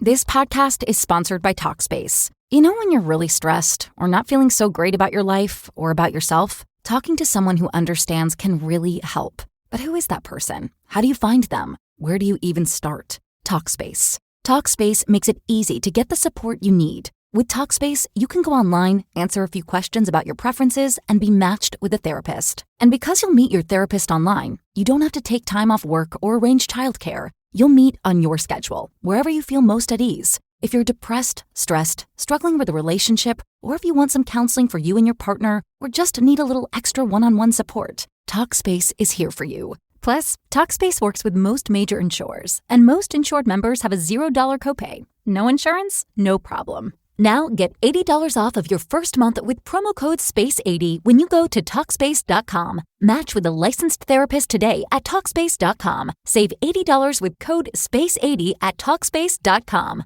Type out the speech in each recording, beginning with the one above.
This podcast is sponsored by Talkspace. You know when you're really stressed or not feeling so great about your life or about yourself? Talking to someone who understands can really help. But who is that person? How do you find them? Where do you even start? Talkspace. Talkspace makes it easy to get the support you need. With Talkspace, you can go online, answer a few questions about your preferences, and be matched with a therapist. And because you'll meet your therapist online, you don't have to take time off work or arrange childcare. You'll meet on your schedule, wherever you feel most at ease. If you're depressed, stressed, struggling with a relationship, or if you want some counseling for you and your partner, or just need a little extra one-on-one support, Talkspace is here for you. Plus, Talkspace works with most major insurers, and most insured members have a $0 copay. No insurance? No problem. Now get $80 off of your first month with promo code SPACE80 when you go to Talkspace.com. Match with a licensed therapist today at Talkspace.com. Save $80 with code SPACE80 at Talkspace.com.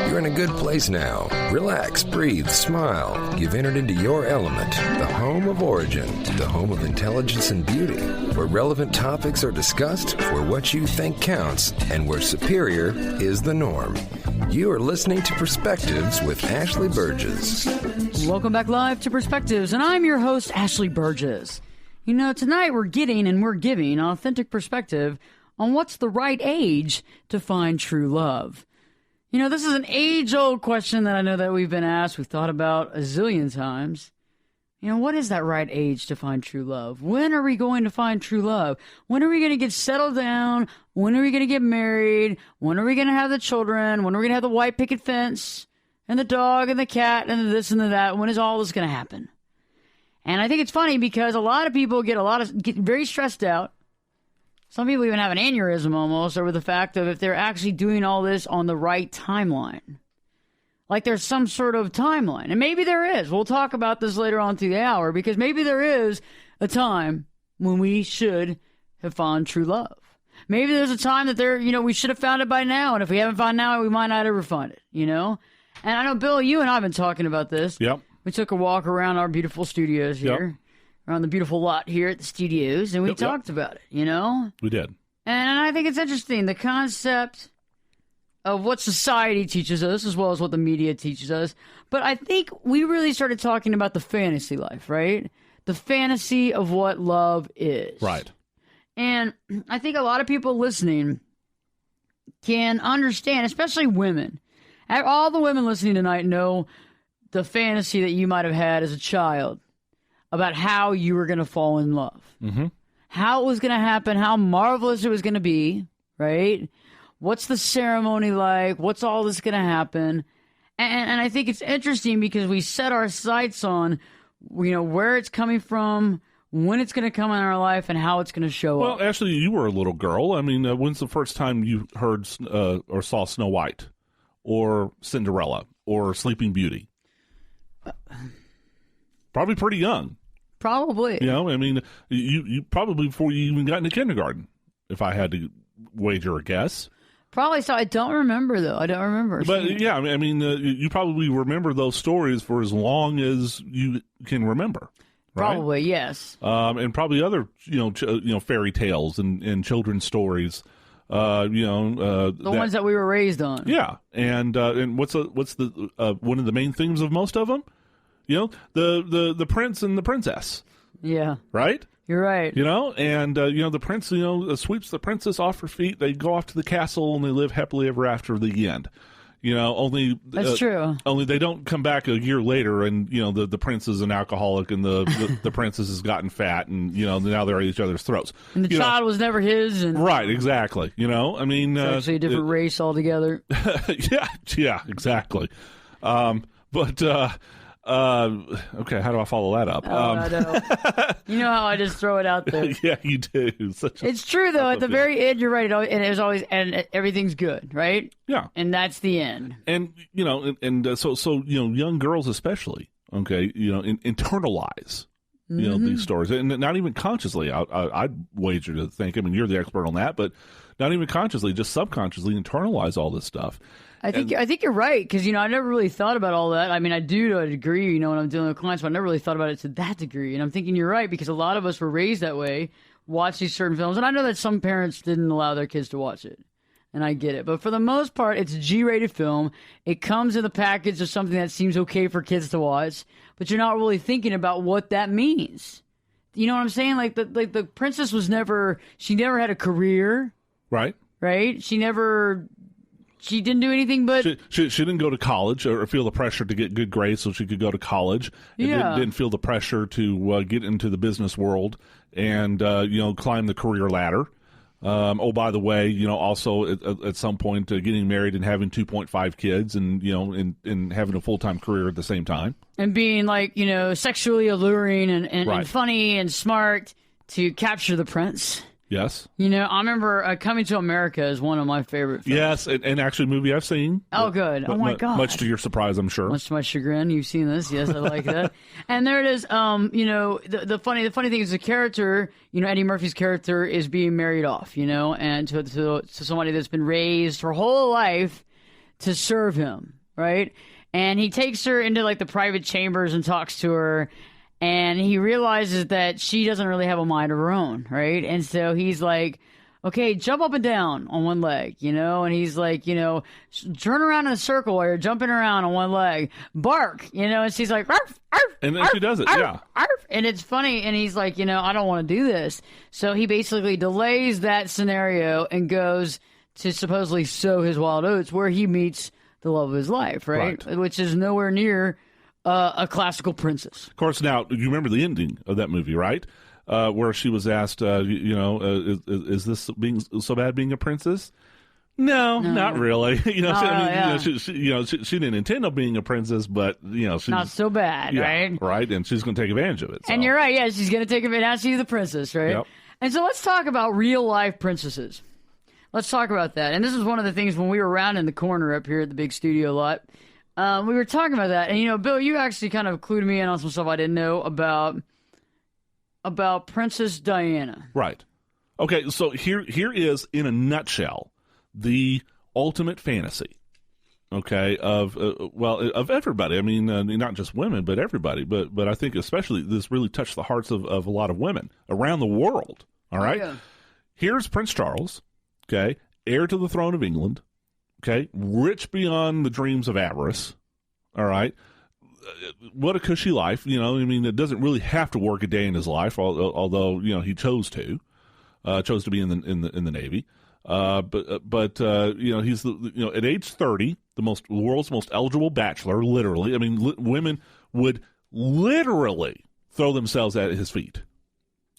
You're in a good place now. Relax, breathe, smile. You've entered into your element, the home of origin, the home of intelligence and beauty, where relevant topics are discussed, where what you think counts, and where superior is the norm. You are listening to Perspectives with Ashley Burgess. Welcome back live to Perspectives, and I'm your host, Ashley Burgess. You know, tonight we're getting and we're giving authentic perspective on what's the right age to find true love. You know, this is an age-old question that I know that we've been asked, we've thought about a zillion times. You know, what is that right age to find true love? When are we going to find true love? When are we going to get settled down? When are we going to get married? When are we going to have the children? When are we going to have the white picket fence and the dog and the cat and the this and the that? When is all this going to happen? And I think it's funny because a lot of people get very stressed out. Some people even have an aneurysm almost over the fact of if they're actually doing all this on the right timeline. Like there's some sort of timeline. And maybe there is. We'll talk about this later on through the hour because maybe there is a time when we should have found true love. Maybe there's a time that we should have found it by now. And if we haven't found it now, we might not ever find it, you know? And I know, Bill, you and I have been talking about this. Yep. We took a walk around our beautiful studios here. Yep. Around the beautiful lot here at the studios, and we talked about it, you know? We did. And I think it's interesting, the concept of what society teaches us as well as what the media teaches us. But I think we really started talking about the fantasy life, right? The fantasy of what love is. Right. And I think a lot of people listening can understand, especially women. All the women listening tonight know the fantasy that you might have had as a child about how you were going to fall in love, how it was going to happen, how marvelous it was going to be, right? What's the ceremony like? What's all this going to happen? And I think it's interesting because we set our sights on, you know, where it's coming from, when it's going to come in our life, and how it's going to show up. Well, actually, you were a little girl. I mean, when's the first time you heard or saw Snow White or Cinderella or Sleeping Beauty? Probably pretty young. Probably. You know, I mean, you probably before you even got into kindergarten, if I had to wager a guess. Probably so. I don't remember, though. I don't remember. But, yeah, I mean, you probably remember those stories for as long as you can remember. Right? Probably, yes. And probably other, fairy tales and children's stories. The ones that we were raised on. Yeah, and what's the one of the main themes of most of them? You know, the prince and the princess. Yeah. Right? You're right. You know, and the prince, sweeps the princess off her feet. They go off to the castle and they live happily ever after the end. You know, only that's true. Only they don't come back a year later, and the prince is an alcoholic, and the princess has gotten fat, and now they're at each other's throats. And the child was never his. And right, exactly. You know, I mean, it's actually a different race altogether. yeah, exactly. Okay, how do I follow that up? I know. You know how I just throw it out there. Yeah, you do. It's true, though. At the very end, you're right. And it was always, and everything's good, right? Yeah. And that's the end. And, so young girls especially, okay, internalize you know, these stories, and not even consciously. I'd wager to think. I mean, you're the expert on that, but not even consciously, just subconsciously internalize all this stuff. I think you're right, because, you know, I never really thought about all that. I mean, I do to a degree, you know, when I'm dealing with clients, but I never really thought about it to that degree. And I'm thinking you're right, because a lot of us were raised that way, watch these certain films, and I know that some parents didn't allow their kids to watch it. And I get it. But for the most part, it's a G-rated film. It comes in the package of something that seems okay for kids to watch, but you're not really thinking about what that means. You know what I'm saying? Like the princess she never had a career. Right. She didn't do anything but... She didn't go to college or feel the pressure to get good grades so she could go to college. Didn't feel the pressure to get into the business world and, you know, climb the career ladder. By the way, you know, also at some point getting married and having 2.5 kids and, you know, and having a full-time career at the same time. And being, like, you know, sexually alluring and funny and smart to capture the prince. Yes. You know, I remember Coming to America is one of my favorite films. Yes, and actually a movie I've seen. Oh, good. Oh, my God. Much to your surprise, I'm sure. Much to my chagrin, you've seen this. Yes, I like that. And there it is. You know, the funny thing is the character, you know, Eddie Murphy's character is being married off, you know, and to somebody that's been raised her whole life to serve him, right? And he takes her into, like, the private chambers and talks to her. And he realizes that she doesn't really have a mind of her own, right? And so he's like, okay, jump up and down on one leg, you know? And he's like, you know, turn around in a circle while you're jumping around on one leg. Bark, you know? And she's like, arf, arf, and then arf, she does it, arf, yeah. Arf. And it's funny. And he's like, you know, I don't want to do this. So he basically delays that scenario and goes to supposedly sow his wild oats, where he meets the love of his life, right? Which is nowhere near... a classical princess. Of course, now, you remember the ending of that movie, right? Where she was asked, is this being so bad being a princess? No, not really. You know, she didn't intend on being a princess, but, you know, she's not so bad, right? Right, and she's going to take advantage of it. So. And you're right, yeah, she's going to take advantage. Now she's the princess, right? Yep. And so let's talk about real-life princesses. Let's talk about that. And this is one of the things when we were around in the corner up here at the big studio lot. We were talking about that, and, you know, Bill, you actually kind of clued me in on some stuff I didn't know about Princess Diana. Right. Okay, so here is, in a nutshell, the ultimate fantasy, okay, of everybody. I mean, not just women, but everybody. But I think especially this really touched the hearts of a lot of women around the world, all right? Oh, yeah. Here's Prince Charles, okay, heir to the throne of England. Okay, rich beyond the dreams of avarice. All right, what a cushy life. You know, I mean, it doesn't really have to work a day in his life, although you know he chose to be in the Navy. But you know, he's at age 30, the world's most eligible bachelor. Literally, I mean, women would literally throw themselves at his feet.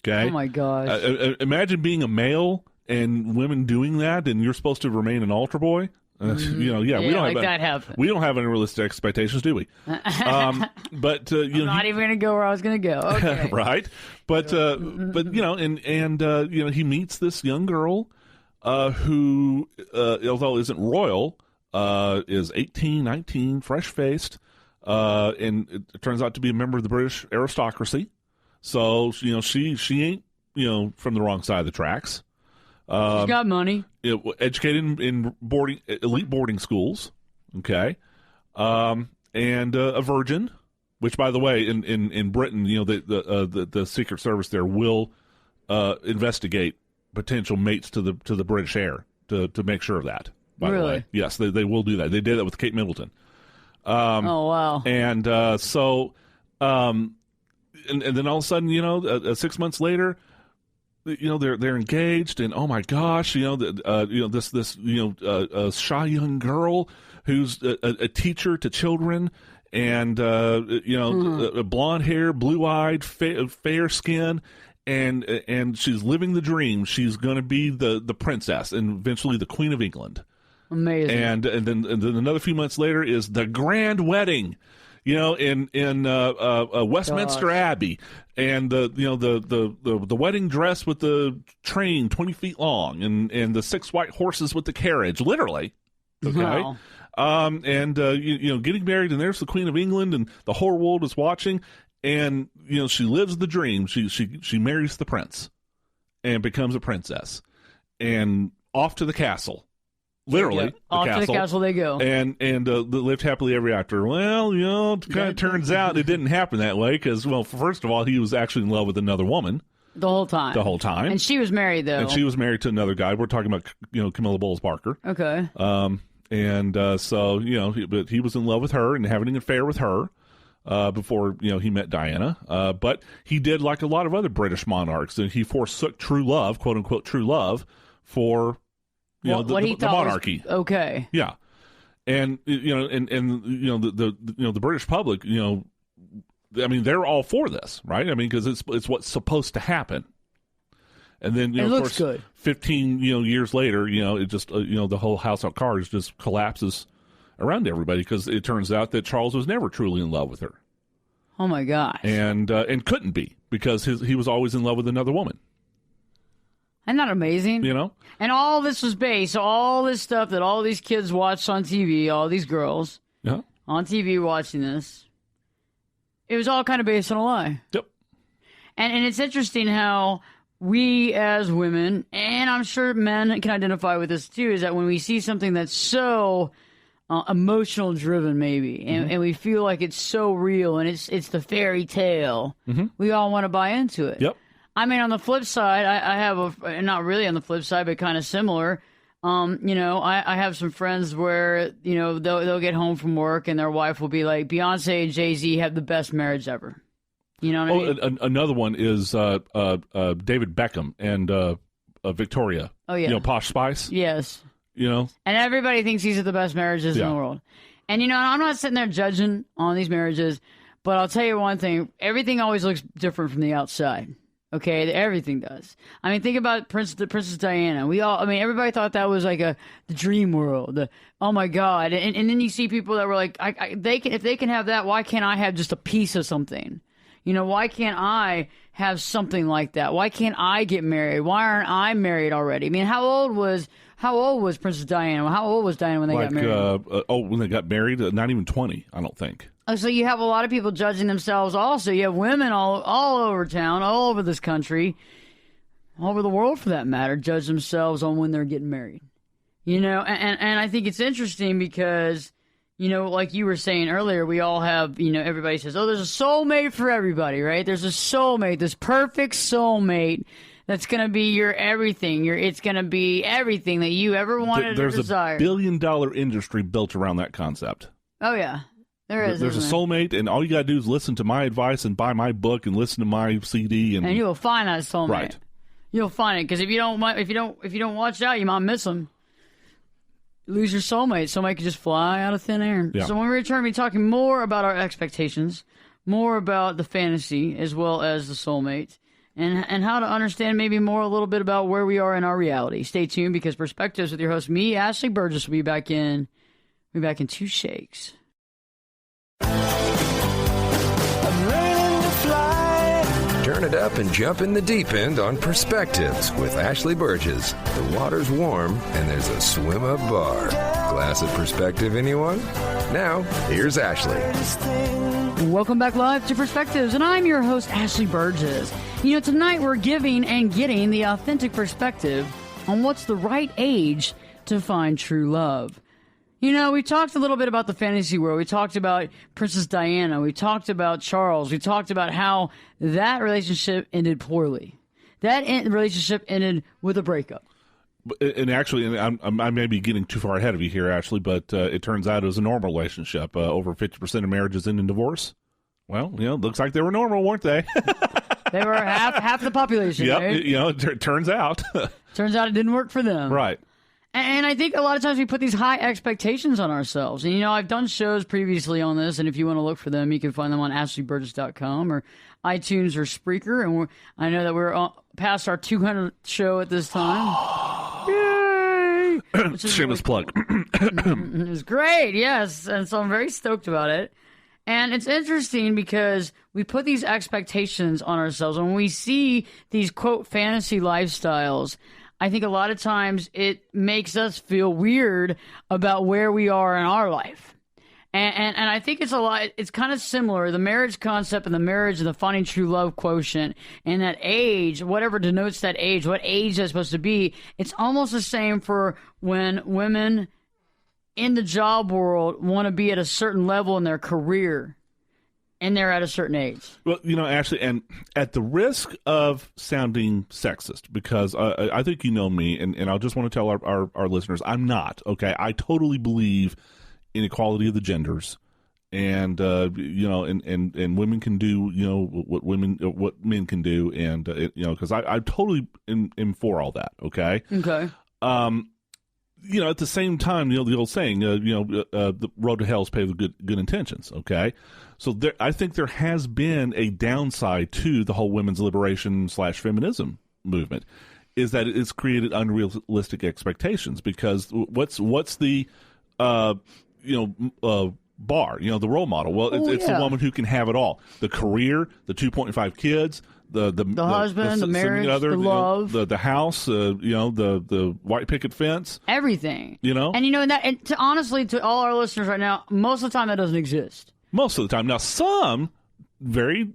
Okay, oh my gosh! Imagine being a male and women doing that, and you're supposed to remain an altar boy. You know, we don't have any realistic expectations, do we? But you know, not even going to go where I was going to go. Okay. Right? But you know, and you know, he meets this young girl who, although isn't royal, is 18, 19, fresh faced, and it turns out to be a member of the British aristocracy. So you know, she ain't, you know, from the wrong side of the tracks. She's got money. Educated in elite boarding schools, okay, and a virgin. Which, by the way, in Britain, you know, the Secret Service there will investigate potential mates to the British heir to make sure of that. By the way, yes, they will do that. They did that with Kate Middleton. Oh wow! And so, and then all of a sudden, you know, 6 months later. You know, they're engaged, and oh my gosh, you know, this shy young girl who's a teacher to children, and blonde hair, blue eyed, fair skin, and she's living the dream. She's going to be the princess and eventually the Queen of England. Amazing. And then another few months later is the grand wedding. You know, in Westminster Abbey, and the wedding dress with the train 20 feet long, and the 6 white horses with the carriage, literally. Okay, wow. you know, getting married, and there's the Queen of England, and the whole world is watching, And, she lives the dream. She marries the prince and becomes a princess. And off to the castle. Literally, yeah. Off to the castle they go. And lived happily ever after. Well, it kind of turns out it didn't happen that way because, well, first of all, he was actually in love with another woman. The whole time. And she was married, though. And she was married to another guy. We're talking about, Camilla Bowles Barker. Okay. So, but he was in love with her and having an affair with her before, he met Diana. But he did like a lot of other British monarchs. And he forsook true love, quote unquote, true love for... the monarchy. Okay. Yeah. And the British public, they're all for this, right? Because it's what's supposed to happen. And then, of course, good. 15 years later, it just the whole house of cards just collapses around everybody because it turns out that Charles was never truly in love with her. Oh my gosh. And couldn't be because he was always in love with another woman. Isn't that amazing? And all this was based, all this stuff that all these kids watched on TV, all these girls on TV watching this, it was all kind of based on a lie. Yep. And it's interesting how we as women, and I'm sure men can identify with this too, is that when we see something that's so emotional driven maybe, and we feel like it's so real and it's the fairy tale, we all want to buy into it. Yep. On the flip side, I have not really on the flip side, but kind of similar. I have some friends where, they'll get home from work and their wife will be like, Beyonce and Jay-Z have the best marriage ever. You know what I mean? Another one is David Beckham and Victoria. Oh, yeah. Posh Spice. Yes. And everybody thinks these are the best marriages in the world. And, I'm not sitting there judging on these marriages, but I'll tell you one thing. Everything always looks different from the outside. Okay, everything does. Think about Princess Diana. Everybody thought that was like the dream world. Oh my God! And then you see people that were like, if they can have that, why can't I have just a piece of something? Why can't I have something like that? Why can't I get married? Why aren't I married already? How old was Princess Diana? How old was Diana when they got married? When they got married, not even 20, I don't think. So you have a lot of people judging themselves also. You have women all over town, all over this country, all over the world for that matter, judge themselves on when they're getting married. And I think it's interesting because, like you were saying earlier, we all have, everybody says, there's a soulmate for everybody, right? There's a soulmate, this perfect soulmate that's going to be your everything. It's going to be everything that you ever wanted or desired. There's a billion-dollar industry built around that concept. Oh, yeah. There's a soulmate, and all you got to do is listen to my advice and buy my book and listen to my CD, and you'll find that soulmate. Right. You'll find it because if you don't watch out, you might miss them. Lose your soulmate. Soulmate could just fly out of thin air. Yeah. So when we return, we'll be talking more about our expectations, more about the fantasy as well as the soulmate, and how to understand maybe more a little bit about where we are in our reality. Stay tuned because Perspectives with your host, me, Ashley Burgess, will be back in 2 shakes. Turn it up and jump in the deep end on Perspectives with Ashley Burgess. The water's warm and there's a swim-up bar. Glass of perspective, anyone? Now, here's Ashley. Welcome back live to Perspectives, and I'm your host, Ashley Burgess. Tonight we're giving and getting the authentic perspective on what's the right age to find true love. We talked a little bit about the fantasy world. We talked about Princess Diana. We talked about Charles. We talked about how that relationship ended poorly. That relationship ended with a breakup. And actually, I may be getting too far ahead of you here, Ashley, but it turns out it was a normal relationship. Over 50% of marriages end in divorce. Well, looks like they were normal, weren't they? They were half the population, yep, right? It turns out. Turns out it didn't work for them. Right. And I think a lot of times we put these high expectations on ourselves. And, I've done shows previously on this, and if you want to look for them, you can find them on AshleyBurgess.com or iTunes or Spreaker. And I know that we're past our 200th show at this time. Yay! Shameless plug. It was great, yes. And so I'm very stoked about it. And it's interesting because we put these expectations on ourselves. When we see these, quote, fantasy lifestyles, I think a lot of times it makes us feel weird about where we are in our life. And I think it's a lot. It's kind of similar, the marriage concept and the marriage and the finding true love quotient and that age, whatever denotes that age, what age that's supposed to be. It's almost the same for when women in the job world want to be at a certain level in their career and they're at a certain age. Well, Ashley, and at the risk of sounding sexist, because I think you know me, and I just want to tell our listeners, I'm not, okay? I totally believe in equality of the genders, and and women can do what men can do, and because I totally am for all that. Okay. Okay. At the same time, the old saying, the road to hell is paved with good intentions. Okay. So I think there has been a downside to the whole women's liberation / feminism movement, is that it's created unrealistic expectations, because what's the bar, the role model. Well, it's the woman who can have it all: the career, the 2.5 kids, the husband, the marriage, other, the love, the house, the white picket fence, everything. And honestly, to all our listeners right now, most of the time that doesn't exist. Most of the time. Now, some very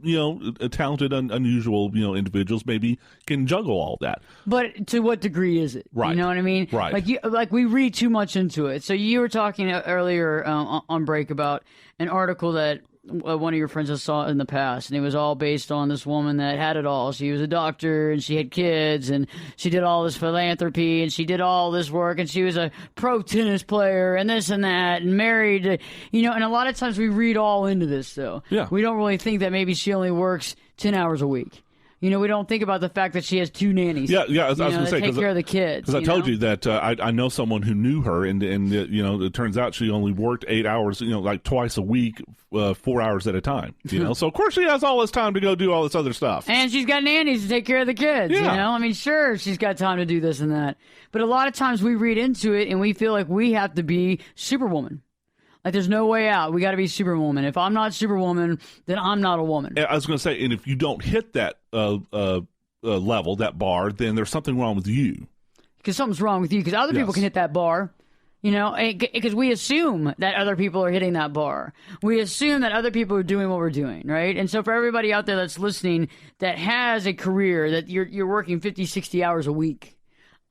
talented, unusual individuals maybe can juggle all that. But to what degree is it? Right. You know what I mean? Right. Like we read too much into it. So you were talking earlier on break about an article that one of your friends has saw in the past, and it was all based on this woman that had it all. She was a doctor, and she had kids, and she did all this philanthropy, and she did all this work, and she was a pro tennis player, and this and that, and married, and a lot of times we read all into this, though. Yeah. We don't really think that maybe she only works 10 hours a week. We don't think about the fact that she has 2 nannies. Yeah. I was going to say, take care of the kids. Because I told you that I know someone who knew her, and it turns out she only worked 8 hours, like twice a week, 4 hours at a time. So of course she has all this time to go do all this other stuff. And she's got nannies to take care of the kids. Yeah. Sure, she's got time to do this and that, but a lot of times we read into it and we feel like we have to be Superwoman. Like, there's no way out. We got to be Superwoman. If I'm not Superwoman, then I'm not a woman. I was going to say, and if you don't hit that level, that bar, then there's something wrong with you. Because something's wrong with you. Because other people can hit that bar. Because we assume that other people are hitting that bar. We assume that other people are doing what we're doing, right? And so for everybody out there that's listening that has a career, that you're working 50, 60 hours a week,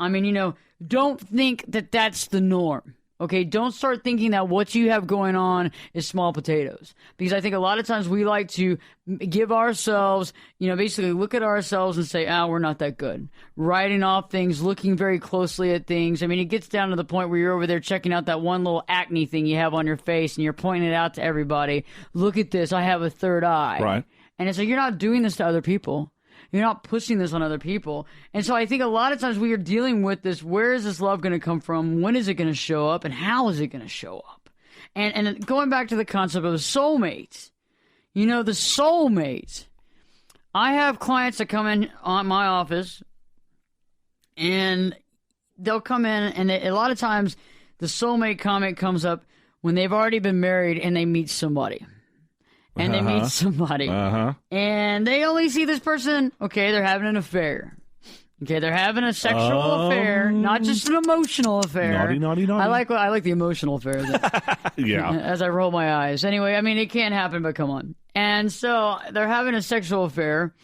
don't think that that's the norm. Okay, don't start thinking that what you have going on is small potatoes. Because I think a lot of times we like to give ourselves, basically look at ourselves and say, we're not that good. Writing off things, looking very closely at things. It gets down to the point where you're over there checking out that one little acne thing you have on your face and you're pointing it out to everybody. Look at this, I have a third eye. Right. And it's like, you're not doing this to other people. You're not pushing this on other people. And so I think a lot of times we are dealing with this, where is this love going to come from? When is it going to show up? And how is it going to show up? And going back to the concept of soulmates, the soulmates. I have clients that come in on my office, and they'll come in, and a lot of times the soulmate comment comes up when they've already been married and they meet somebody. And they meet somebody. And they only see this person, they're having an affair. They're having a sexual affair, not just an emotional affair. Naughty. I like the emotional affair. Yeah. As I roll my eyes. Anyway, it can't happen, but come on. And so they're having a sexual affair.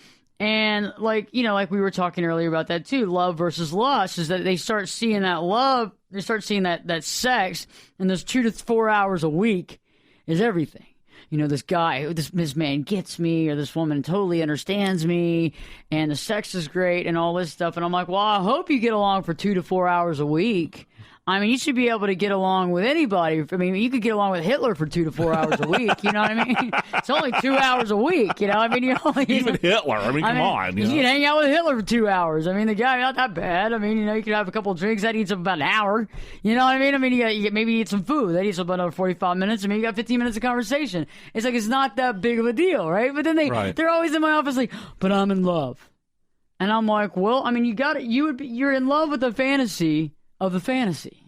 And like we were talking earlier about that too, love versus lust, is that they start seeing that love, they start seeing that sex, and those 2 to 4 hours a week is everything. This guy, this man gets me, or this woman totally understands me, and the sex is great and all this stuff. And I'm like, well, I hope you get along for 2 to 4 hours a week. You should be able to get along with anybody. You could get along with Hitler for 2 to 4 hours a week. You know what I mean? It's only 2 hours a week. Even Hitler. Come on. You can hang out with Hitler for 2 hours. The guy not that bad. You could have a couple of drinks. That eats up about an hour. You know what I mean? You maybe eat some food. That eats up about another 45 minutes. And maybe you got 15 minutes of conversation. It's like, it's not that big of a deal, right? But then they're always in my office like, but I'm in love. And I'm like, well, you got it. You're in love with the fantasy of the fantasy.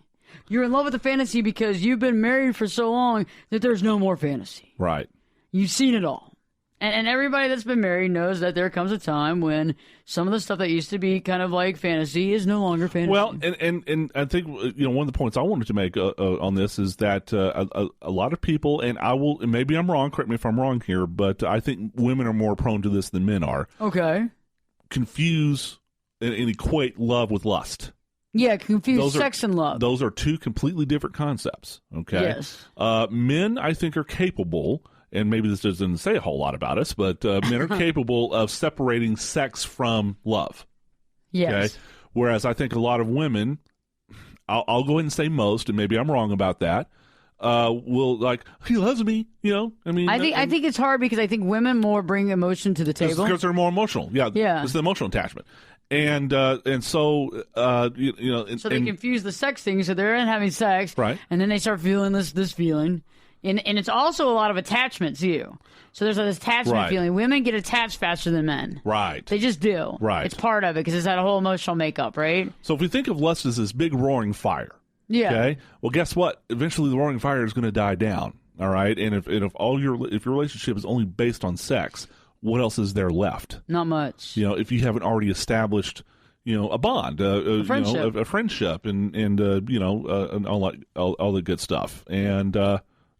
You're in love with the fantasy because you've been married for so long that there's no more fantasy. Right. You've seen it all. And everybody that's been married knows that there comes a time when some of the stuff that used to be kind of like fantasy is no longer fantasy. Well, and I think one of the points I wanted to make on this is that a lot of people, and maybe I'm wrong, correct me if I'm wrong here, but I think women are more prone to this than men are. Okay. Confuse and equate love with lust. Yeah, confuse sex and love. Those are two completely different concepts. Okay. Yes. Men, I think, are capable. And maybe this doesn't say a whole lot about us, but men are capable of separating sex from love. Yes. Okay? Whereas I think a lot of women, I'll go ahead and say most, and maybe I'm wrong about that, will like, he loves me, I mean, I think it's hard because I think women more bring emotion to the table. Because they're more emotional. Yeah. It's the emotional attachment. And so, so they confuse the sex thing, so they're in having sex. Right. And then they start feeling this feeling. And it's also a lot of attachment, too. So there's this attachment feeling. Women get attached faster than men. Right. They just do. Right. It's part of it because it's that whole emotional makeup, right? So if we think of lust as this big roaring fire, okay, well, guess what? Eventually the roaring fire is going to die down, all right? And if your relationship is only based on sex, what else is there left? Not much. If you haven't already established a bond, a friendship, a friendship, and all the good stuff. And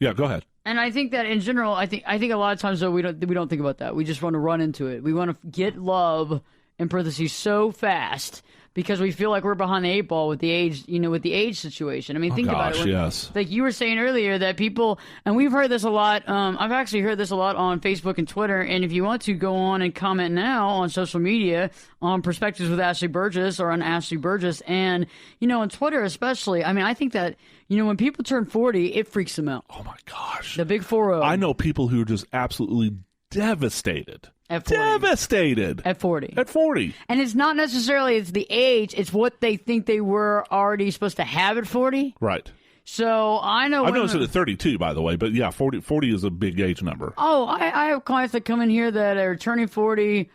yeah, go ahead. And I think that in general, I think a lot of times though we don't think about that. We just want to run into it. We want to get love in parentheses so fast because we feel like we're behind the eight ball with the age situation. I mean, think about it. Yes. Like you were saying earlier that people, and we've heard this a lot. I've actually heard this a lot on Facebook and Twitter. And if you want to go on and comment now on social media on Perspectives with Ashley Burgess or on Ashley Burgess, and on Twitter especially. I mean, I think that when people turn 40, it freaks them out. Oh my gosh, the big 40. I know people who are just absolutely devastated. At 40. Devastated. At 40. At 40. And it's not necessarily it's the age, it's what they think they were already supposed to have at 40. Right. So I know I've noticed it at 32, by the way, but yeah, 40 is a big age number. Oh, I have clients that come in here that are turning 40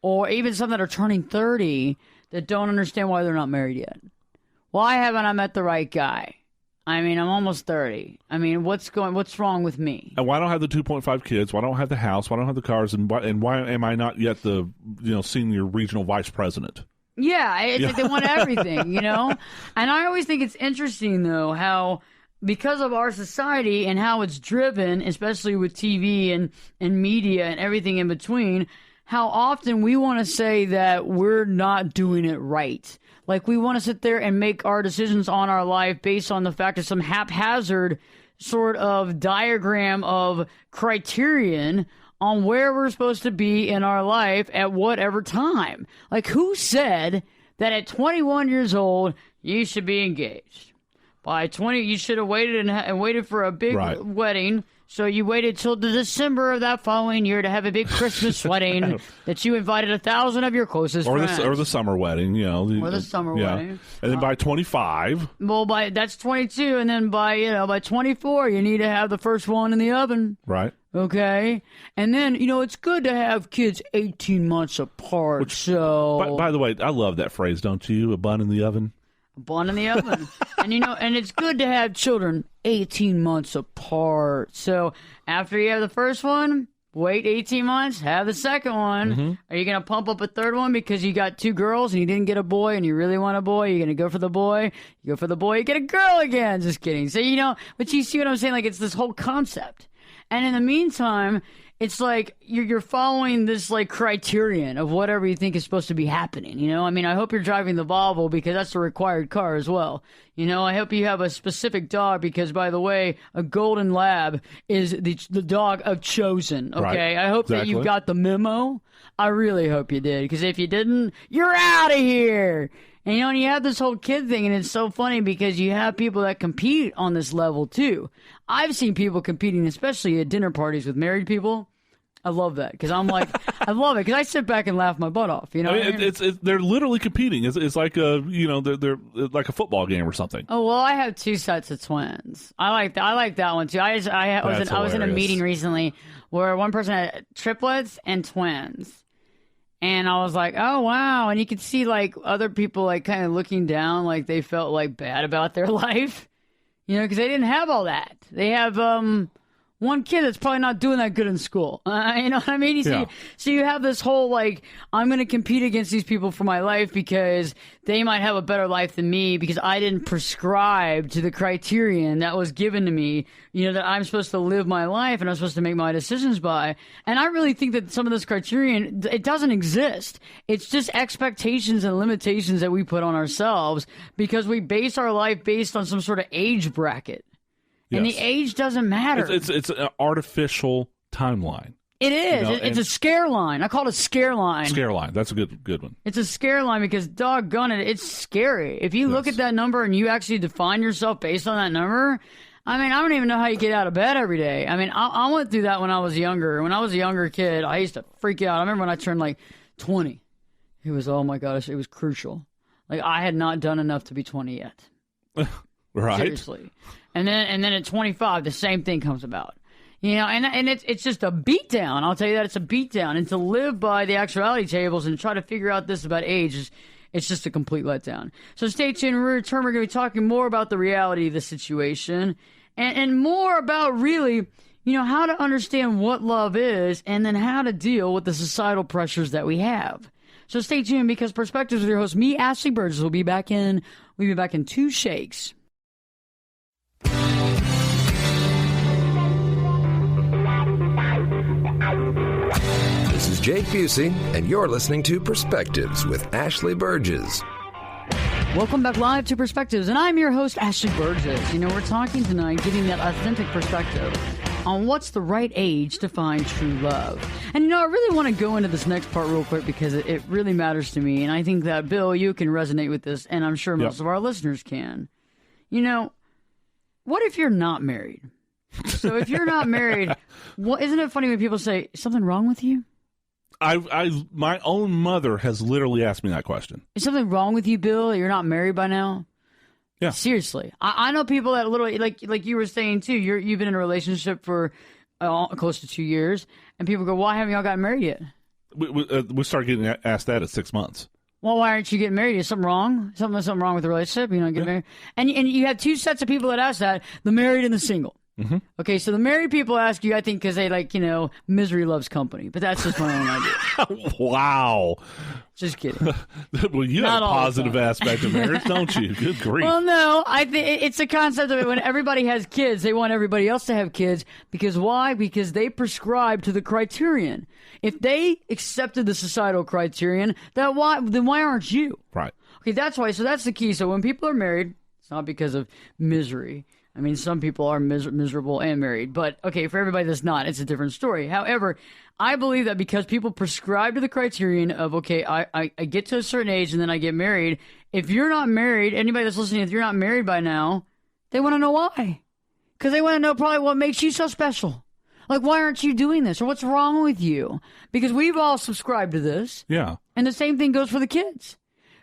or even some that are turning 30 that don't understand why they're not married yet. Why haven't I met the right guy? I mean, I'm almost 30. I mean, what's wrong with me? And why don't I have the 2.5 kids? Why don't I have the house? Why don't I have the cars? And why am I not yet the senior regional vice president? Yeah, it's like they want everything, And I always think it's interesting, though, how because of our society and how it's driven, especially with TV and media and everything in between, how often we want to say that we're not doing it right. Like we want to sit there and make our decisions on our life based on the fact of some haphazard sort of diagram of criterion on where we're supposed to be in our life at whatever time. Like who said that at 21 years old, you should be engaged? By 20, you should have waited and waited for a big wedding. So you waited till the December of that following year to have a big Christmas wedding that you invited 1,000 of your closest friends. Or the summer wedding, Or the summer wedding. And then by 25. Well, that's 22, and then by 24, you need to have the first one in the oven. Right. Okay? And then, it's good to have kids 18 months apart, so... By the way, I love that phrase, don't you? A bun in the oven? A bun in the oven. And it's good to have children 18 months apart. So after you have the first one, wait 18 months, have the second one. Mm-hmm. Are you going to pump up a third one because you got two girls and you didn't get a boy and you really want a boy? You're going to go for the boy. You go for the boy, you get a girl again. Just kidding. So, but you see what I'm saying? Like, it's this whole concept. And in the meantime, it's like you're following this like criterion of whatever you think is supposed to be happening. I mean, I hope you're driving the Volvo because that's the required car as well. I hope you have a specific dog because, by the way, a golden lab is the dog of chosen. Okay, right. I hope that you got the memo. I really hope you did, because if you didn't, you're out of here. And you have this whole kid thing, and it's so funny because you have people that compete on this level too. I've seen people competing, especially at dinner parties with married people. I love that because I'm like, I love it because I sit back and laugh my butt off. I mean, they're literally competing. It's like they're like a football game or something. Oh well, I have two sets of twins. I like that one too. I was in a meeting recently where one person had triplets and twins. And I was like, oh, wow. And you could see, like, other people, like, kind of looking down, like they felt, like, bad about their life. Because they didn't have all that. They have, one one kid that's probably not doing that good in school. You know what I mean? So you have this whole, like, I'm going to compete against these people for my life because they might have a better life than me because I didn't prescribe to the criterion that was given to me, you know, that I'm supposed to live my life and I'm supposed to make my decisions by. And I really think that some of this criterion, it doesn't exist. It's just expectations and limitations that we put on ourselves because we base our life based on some sort of age bracket. Yes. And the age doesn't matter. It's an artificial timeline. It is. You know, it's a scare line. I call it a scare line. Scare line. That's a good one. It's a scare line because, doggone it, it's scary. If you look at that number and you actually define yourself based on that number, I mean, I don't even know how you get out of bed every day. I mean, I went through that when I was younger. When I was a younger kid, I used to freak out. I remember when I turned like 20. It was, oh my gosh, it was crucial. Like, I had not done enough to be 20 yet. Right. Seriously. And then at 25, the same thing comes about. You know, and it's just a beatdown. I'll tell you that, it's a beatdown. And to live by the actuality tables and try to figure out this about age it's just a complete letdown. So stay tuned. When we return, we're going to be talking more about the reality of the situation and more about really, you know, how to understand what love is and then how to deal with the societal pressures that we have. So stay tuned because Perspectives with your host, me, Ashley Burgess, will be back in 2 shakes. This is Jake Busey, and you're listening to Perspectives with Ashley Burgess. Welcome back live to Perspectives, and I'm your host, Ashley Burgess. You know, we're talking tonight, giving that authentic perspective on what's the right age to find true love. And, you know, I really want to go into this next part real quick because it really matters to me, and I think that, Bill, you can resonate with this, and I'm sure most of our listeners can. You know, what if you're not married? So if you're not married, isn't it funny when people say, is something wrong with you? My own mother has literally asked me that question. Is something wrong with you, Bill? You're not married by now? Yeah. Seriously. I know people that literally, like you were saying too, you've been in a relationship for close to 2 years, and people go, why haven't y'all gotten married yet? We started getting asked that at 6 months. Well, why aren't you getting married? Is something wrong? Something wrong with the relationship? You know, get married? And you have two sets of people that ask that, the married and the single. Mm-hmm. Okay, so the married people ask you, I think, because they like, you know, misery loves company. But that's just my own idea. Wow. Just kidding. Well, you Not have a positive aspect of marriage, don't you? Good grief. Well, no, I think it's a concept of it. When everybody has kids, they want everybody else to have kids. Because why? Because they prescribe to the criterion. If they accepted the societal criterion, then why aren't you? Right. Okay, that's why. So that's the key. So when people are married, it's not because of misery. I mean, some people are miserable and married, but okay, for everybody that's not, it's a different story. However, I believe that because people prescribe to the criterion of, okay, I get to a certain age and then I get married. If you're not married, anybody that's listening, if you're not married by now, they want to know why. Because they want to know probably what makes you so special. Like, why aren't you doing this? Or what's wrong with you? Because we've all subscribed to this. Yeah. And the same thing goes for the kids.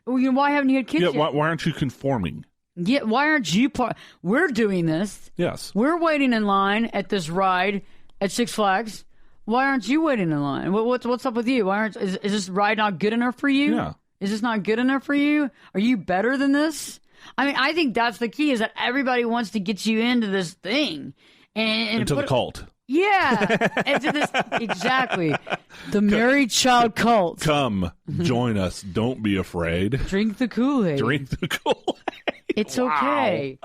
Why haven't you had kids yet? Why aren't you conforming? Yeah, why aren't you part? We're doing this. Yes. We're waiting in line at this ride at Six Flags. Why aren't you waiting in line? What's up with you? Is this ride not good enough for you? Yeah. Is this not good enough for you? Are you better than this? I mean, I think that's the key, is that everybody wants to get you into this thing. Into the cult. Yeah. Into this, exactly. The married child cult. Come, join us. Don't be afraid. Drink the Kool-Aid. Drink the Kool-Aid. It's okay.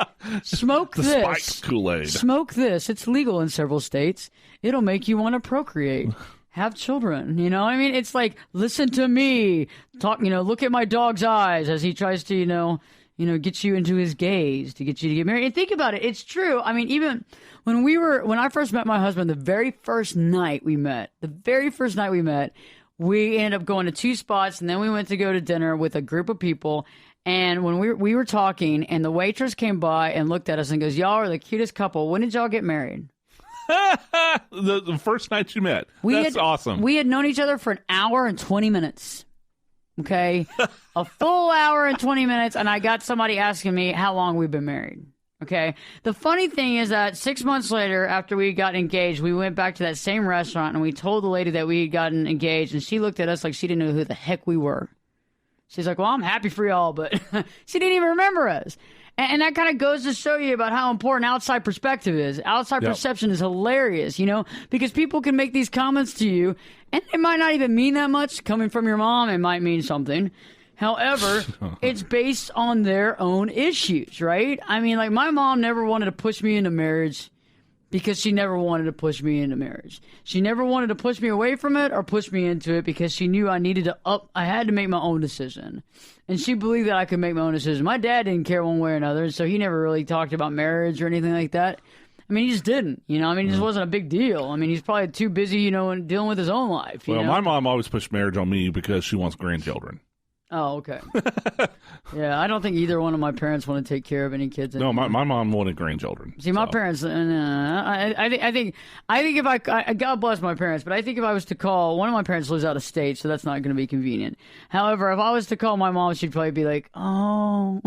Smoke the this. Spiked Kool-Aid. Smoke this. It's legal in several states. It'll make you want to procreate. Have children. You know, I mean, it's like, listen to me. Talk, you know, look at my dog's eyes as he tries to, you know, get you into his gaze to get you to get married. And think about it. It's true. I mean, even when I first met my husband, the very first night we met, we ended up going to 2 spots, and then we went to go to dinner with a group of people. And when we were talking, and the waitress came by and looked at us and goes, y'all are the cutest couple. When did y'all get married? the first night you met. That's awesome. We had known each other for an hour and 20 minutes. Okay? A full hour and 20 minutes, and I got somebody asking me how long we've been married. Okay? The funny thing is that 6 months later, after we got engaged, we went back to that same restaurant, and we told the lady that we had gotten engaged, and she looked at us like she didn't know who the heck we were. She's like, well, I'm happy for y'all, but she didn't even remember us. And that kind of goes to show you about how important outside perspective is. Outside perception is hilarious, because people can make these comments to you, and it might not even mean that much. Coming from your mom, it might mean something. However, it's based on their own issues, right? I mean, like, my mom never wanted to push me into marriage because she never wanted to push me into marriage. She never wanted to push me away from it or push me into it because she knew I had to make my own decision. And she believed that I could make my own decision. My dad didn't care one way or another, so he never really talked about marriage or anything like that. I mean, he just didn't, it just wasn't a big deal. I mean, he's probably too busy, dealing with his own life. Well, my mom always pushed marriage on me because she wants grandchildren. Oh, okay. Yeah, I don't think either one of my parents want to take care of any kids anymore. No, my mom wanted grandchildren. See, my parents, I think if I God bless my parents, but I think if I was to call, one of my parents lives out of state, so that's not going to be convenient. However, if I was to call my mom, she'd probably be like, oh,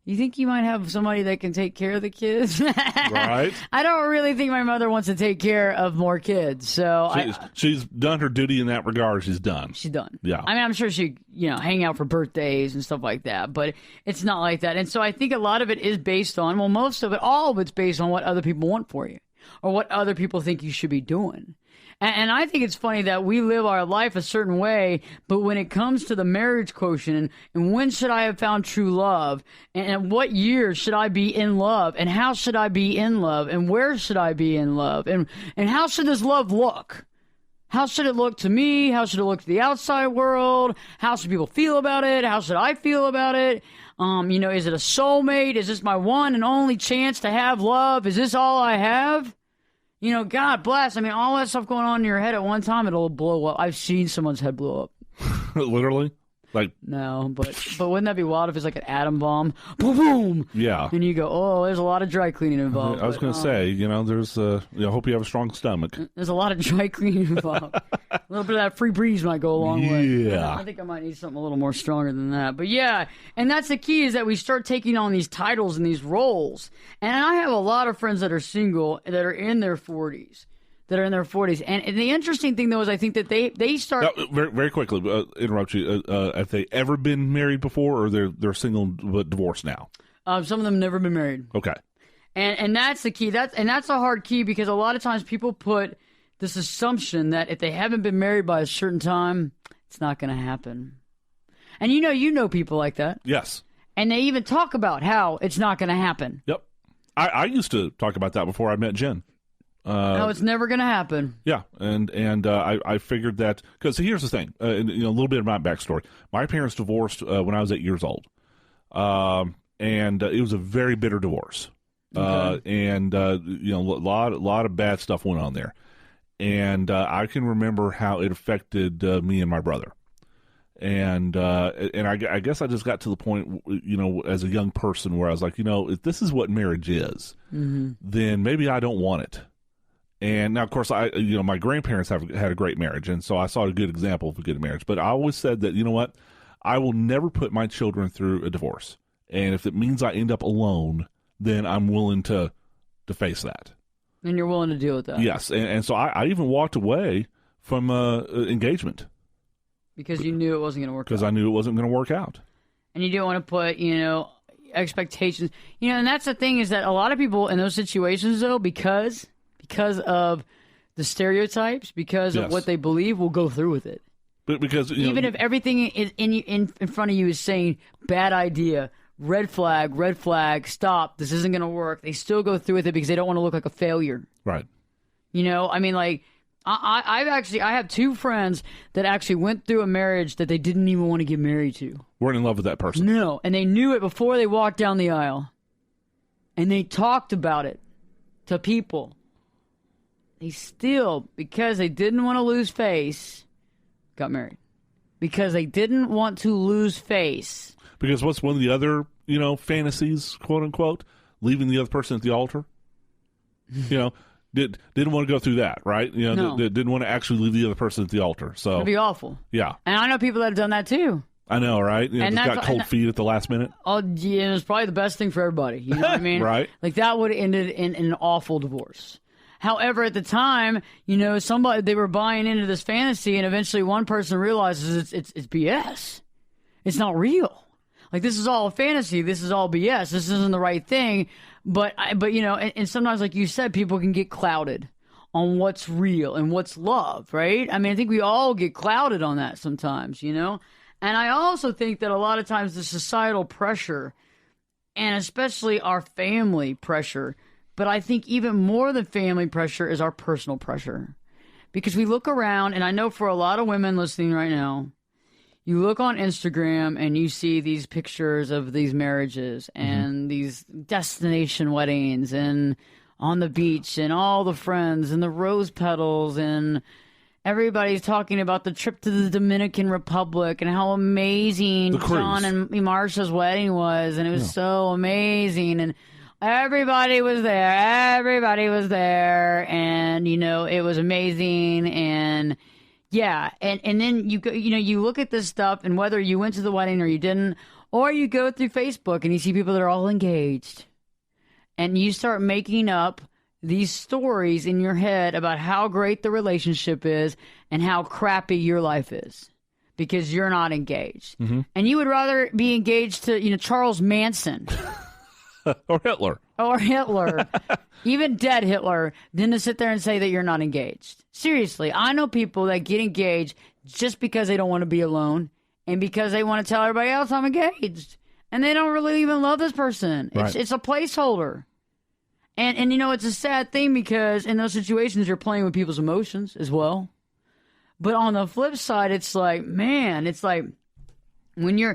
you think you might have somebody that can take care of the kids? Right. I don't really think my mother wants to take care of more kids. So she's done her duty in that regard. She's done. She's done. Yeah. I mean, I'm sure she, hang out for birthdays and stuff like that, but it's not like that. And so I think a lot of it is based on, all of it's based on what other people want for you or what other people think you should be doing. And I think it's funny that we live our life a certain way, but when it comes to the marriage quotient and when should I have found true love and what year should I be in love and how should I be in love and where should I be in love and how should this love look? How should it look to me? How should it look to the outside world? How should people feel about it? How should I feel about it? Is it a soulmate? Is this my one and only chance to have love? Is this all I have? God bless. I mean, all that stuff going on in your head at one time, it'll blow up. I've seen someone's head blow up. Literally? No, but wouldn't that be wild if it's like an atom bomb? Boom, boom. Yeah. And you go, oh, there's a lot of dry cleaning involved. I was going to say, there's, I hope you have a strong stomach. There's a lot of dry cleaning involved. A little bit of that free breeze might go a long way. Yeah. I think I might need something a little more stronger than that. But yeah, and that's the key is that we start taking on these titles and these roles. And I have a lot of friends that are single that are in their 40s. And the interesting thing, though, is I think that they start... Very, very quickly, interrupt you. Have they ever been married before, or they're single but divorced now? Some of them never been married. Okay. And that's the key. That's a hard key because a lot of times people put this assumption that if they haven't been married by a certain time, it's not going to happen. And you know people like that. Yes. And they even talk about how it's not going to happen. Yep. I used to talk about that before I met Jen. No, it's never going to happen. Yeah, and I figured that because here's the thing, a little bit of my backstory. My parents divorced when I was 8 years old, and it was a very bitter divorce. Okay. A lot of bad stuff went on there, and I can remember how it affected me and my brother. And I guess I just got to the point, as a young person where I was like, if this is what marriage is, then maybe I don't want it. And now, of course, my grandparents have had a great marriage, and so I saw a good example of a good marriage. But I always said that, what, I will never put my children through a divorce. And if it means I end up alone, then I'm willing to face that. And you're willing to deal with that. Yes, and so I even walked away from engagement. Because you knew it wasn't going to work out. Because I knew it wasn't going to work out. And you didn't want to put, expectations. And that's the thing is that a lot of people in those situations, though, because of the stereotypes, because of what they believe, will go through with it. But because even if everything is in front of you is saying bad idea, red flag, stop, this isn't going to work, they still go through with it because they don't want to look like a failure. Right. I mean, like I have two friends that actually went through a marriage that they didn't even want to get married to. Weren't in love with that person. No, and they knew it before they walked down the aisle, and they talked about it to people. They still, because they didn't want to lose face, got married. Because they didn't want to lose face. Because what's one of the other, fantasies, quote unquote, leaving the other person at the altar? Didn't want to go through that, right? No. Didn't want to actually leave the other person at the altar. So it'd be awful. Yeah. And I know people that have done that too. I know, right? And just got cold feet at the last minute. Oh, yeah, it was probably the best thing for everybody. You know what I mean? Right. Like that would have ended in an awful divorce. However, at the time, they were buying into this fantasy, and eventually one person realizes it's BS. It's not real. Like, this is all a fantasy. This is all BS. This isn't the right thing. But you know, and sometimes, like you said, people can get clouded on what's real and what's love, right? I mean, I think we all get clouded on that sometimes, you know? And I also think that a lot of times the societal pressure, and especially our family pressure, but I think even more than family pressure is our personal pressure. Because we look around, and I know for a lot of women listening right now, you look on Instagram and you see these pictures of these marriages and these destination weddings and on the beach and all the friends and the rose petals, and everybody's talking about the trip to the Dominican Republic and how amazing John and Marsha's wedding was, and it was so amazing, and everybody was there, and you know, it was amazing. And yeah, and then you go, you know, you look at this stuff, and whether you went to the wedding or you didn't, or you go through Facebook and you see people that are all engaged, and you start making up these stories in your head about how great the relationship is and how crappy your life is because you're not engaged. And you would rather be engaged to, you know, Charles Manson or Hitler. Or Hitler, even dead Hitler, than to sit there and say that you're not engaged. Seriously, I know people that get engaged just because they don't want to be alone and because they want to tell everybody else I'm engaged. And they don't really even love this person. Right. It's a placeholder. And you know, it's a sad thing because in those situations, you're playing with people's emotions as well. But on the flip side, it's like, man, it's like when you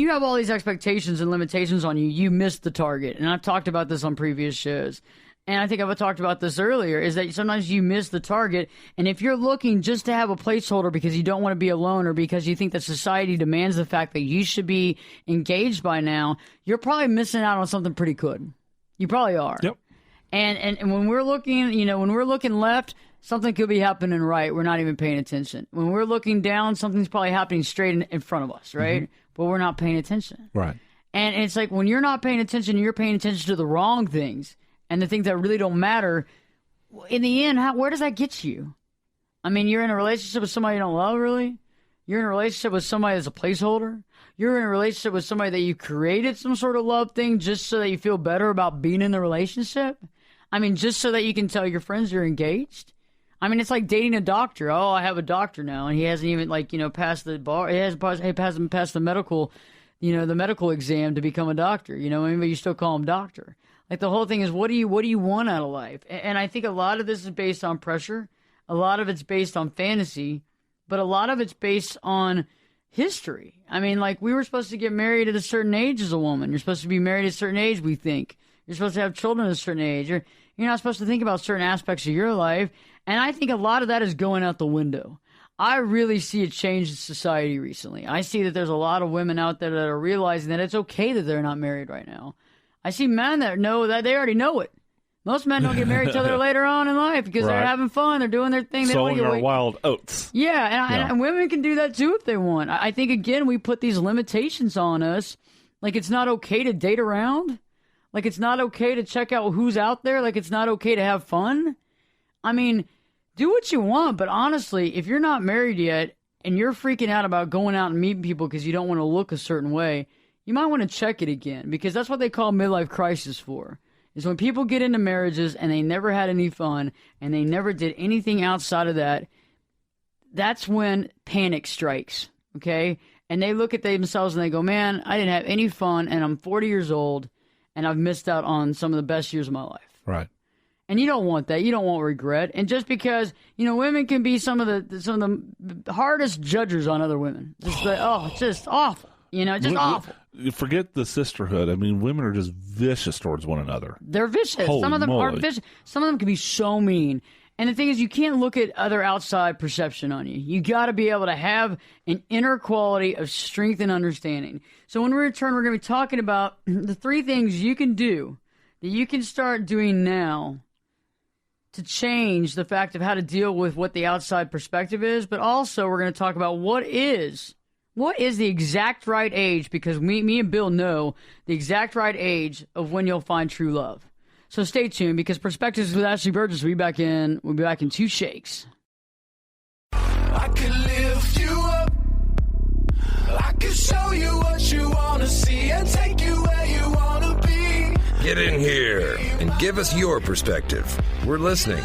have all these expectations and limitations on you, you miss the target. And I've talked about this on previous shows. And I think I've talked about this earlier, is that sometimes you miss the target. And if you're looking just to have a placeholder because you don't want to be alone or because you think that society demands the fact that you should be engaged by now, you're probably missing out on something pretty good. You probably are. Yep. And when we're looking, you know, when we're looking left, something could be happening right. We're not even paying attention. When we're looking down, something's probably happening straight in front of us, right? But we're not paying attention. Right. And it's like when you're not paying attention, you're paying attention to the wrong things and the things that really don't matter. In the end, where does that get you? I mean, you're in a relationship with somebody you don't love, really? You're in a relationship with somebody that's a placeholder? You're in a relationship with somebody that you created some sort of love thing just so that you feel better about being in the relationship? I mean, just so that you can tell your friends you're engaged? I mean, it's like dating a doctor. Oh, I have a doctor now, and he hasn't even, like, you know, passed the bar. He hasn't passed the medical, you know, the medical exam to become a doctor. You know, I mean, but you still call him doctor. Like, the whole thing is, what do you want out of life? And I think a lot of this is based on pressure. A lot of it's based on fantasy, but a lot of it's based on history. I mean, like, we were supposed to get married at a certain age as a woman. You're supposed to be married at a certain age, we think. You're supposed to have children at a certain age. You're not supposed to think about certain aspects of your life. And I think a lot of that is going out the window. I really see a change in society recently. I see that there's a lot of women out there that are realizing that it's okay that they're not married right now. I see men that know that they already know it. Most men don't get married till they're later on in life because they're having fun. They're doing their thing. They Sowing our wild oats. Yeah, and women can do that too if they want. I think, again, we put these limitations on us. Like, it's not okay to date around. Like, it's not okay to check out who's out there. Like, it's not okay to have fun. I mean, do what you want, but honestly, if you're not married yet and you're freaking out about going out and meeting people because you don't want to look a certain way, you might want to check it again, because that's what they call midlife crisis for, is when people get into marriages and they never had any fun and they never did anything outside of that. That's when panic strikes, okay? And they look at themselves and they go, man, I didn't have any fun, and I'm 40 years old, and I've missed out on some of the best years of my life. Right. And you don't want that. You don't want regret. And just because, you know, women can be some of the hardest judges on other women. Just like, oh, it's just awful. You know, just awful. Forget the sisterhood. I mean, women are just vicious towards one another. They're vicious. Holy Some of them moly. are vicious. Some of them can be so mean. And the thing is, you can't look at other outside perception on you. You got to be able to have an inner quality of strength and understanding. So when we return, we're going to be talking about the 3 things you can do that you can start doing now to change the fact of how to deal with what the outside perspective is. But also, we're going to talk about what is the exact right age, because me and Bill know the exact right age of when you'll find true love. So stay tuned, because Perspectives with Ashley Burgess we'll be back in 2 shakes. I can lift you up. I can show you what you want to see and take you where you want to be. Get in here and give us your perspective. We're listening.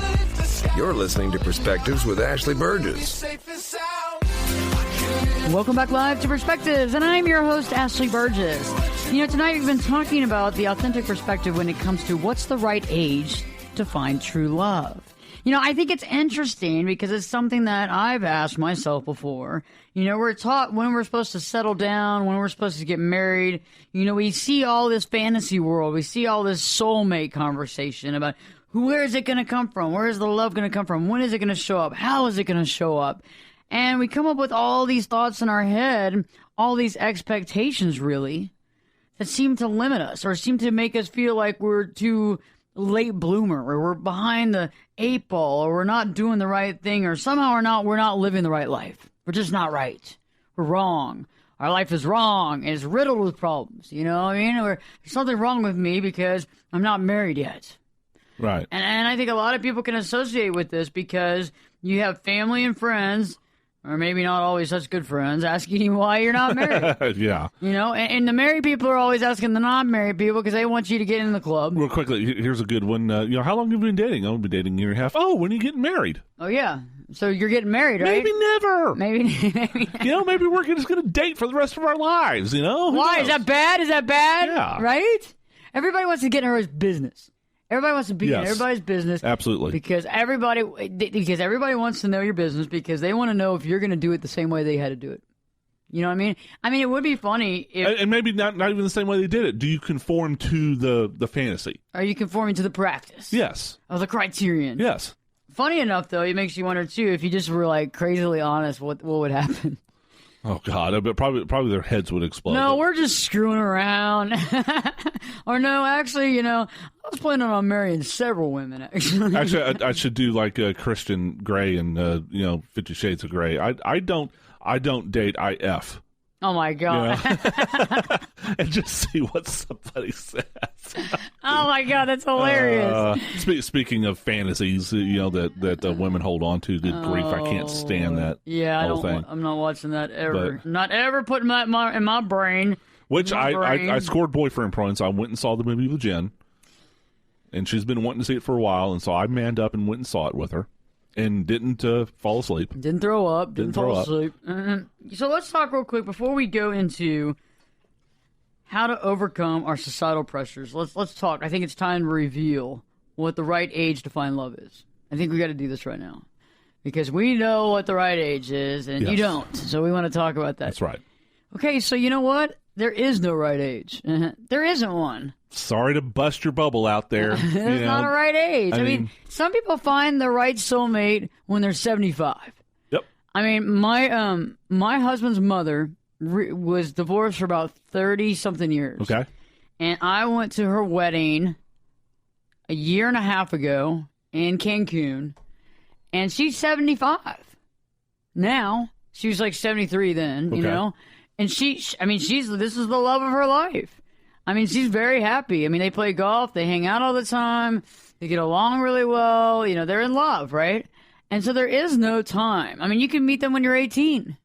You're listening to Perspectives with Ashley Burgess. Safe and sound. Welcome back live to Perspectives, and I'm your host, Ashley Burgess. You know, tonight we've been talking about the authentic perspective when it comes to what's the right age to find true love. You know, I think it's interesting because it's something that I've asked myself before. You know, we're taught when we're supposed to settle down, when we're supposed to get married. You know, we see all this fantasy world. We see all this soulmate conversation about where is it going to come from? Where is the love going to come from? When is it going to show up? How is it going to show up? And we come up with all these thoughts in our head, all these expectations, really, that seem to limit us or seem to make us feel like we're too late bloomer, or we're behind the 8 ball, or we're not doing the right thing, or somehow we're not living the right life. We're just not right. We're wrong. Our life is wrong. It's riddled with problems. You know what I mean? Or there's something wrong with me because I'm not married yet. Right. And I think a lot of people can associate with this because you have family and friends, or maybe not always such good friends, asking you why you're not married. Yeah. You know, and the married people are always asking the non-married people because they want you to get in the club. Real quickly, here's a good one. You know, how long have you been dating? I've been dating a year and a half. Oh, when are you getting married? Oh, yeah. So you're getting married, right? Maybe never. Maybe. You know, maybe we're just going to date for the rest of our lives, you know? Who Why? knows? Is that bad? Is that bad? Yeah. Right? Everybody wants to get in everybody's business. Everybody wants to be in Yes. everybody's business. Absolutely. Because everybody wants to know your business because they want to know if you're going to do it the same way they had to do it. You know what I mean? I mean, it would be funny if... And maybe not even the same way they did it. Do you conform to the fantasy? Are you conforming to the practice? Yes. Of the criterion? Yes. Funny enough, though, it makes you wonder, too, if you just were, like, crazily honest, what would happen? Oh, God. But probably their heads would explode. No, we're just screwing around. Or no, actually, you know, I was planning on marrying several women, actually. Actually, I should do like Christian Grey and, 50 Shades of Grey. I don't date IF. Oh, my God. You know? And just see what somebody says. Oh, my God, that's hilarious. Speaking of fantasies, that women hold on to, good grief, I can't stand that whole thing. I'm not watching that ever. But, not ever putting that in my brain. Which I scored boyfriend points. I went and saw the movie with Jen. And she's been wanting to see it for a while, and so I manned up and went and saw it with her. And didn't fall asleep. Didn't throw up. Didn't fall throw asleep. So let's talk real quick before we go into how to overcome our societal pressures. Let's talk. I think it's time to reveal what the right age to find love is. I think we got to do this right now because we know what the right age is, and Yes. you don't. So we want to talk about that. That's right. Okay, so you know what? There is no right age. There isn't one. Sorry to bust your bubble out there. There's not a right age. I I mean, mean, some people find the right soulmate when they're 75. Yep. I mean, my husband's mother was divorced for about 30-something years. Okay. And I went to her wedding a year and a half ago in Cancun, and she's 75 now. She was like 73 then, you Okay. know? And this is the love of her life. I mean, she's very happy. I mean, they play golf, they hang out all the time, they get along really well, you know, they're in love, right? And so there is no time. I mean, you can meet them when you're 18.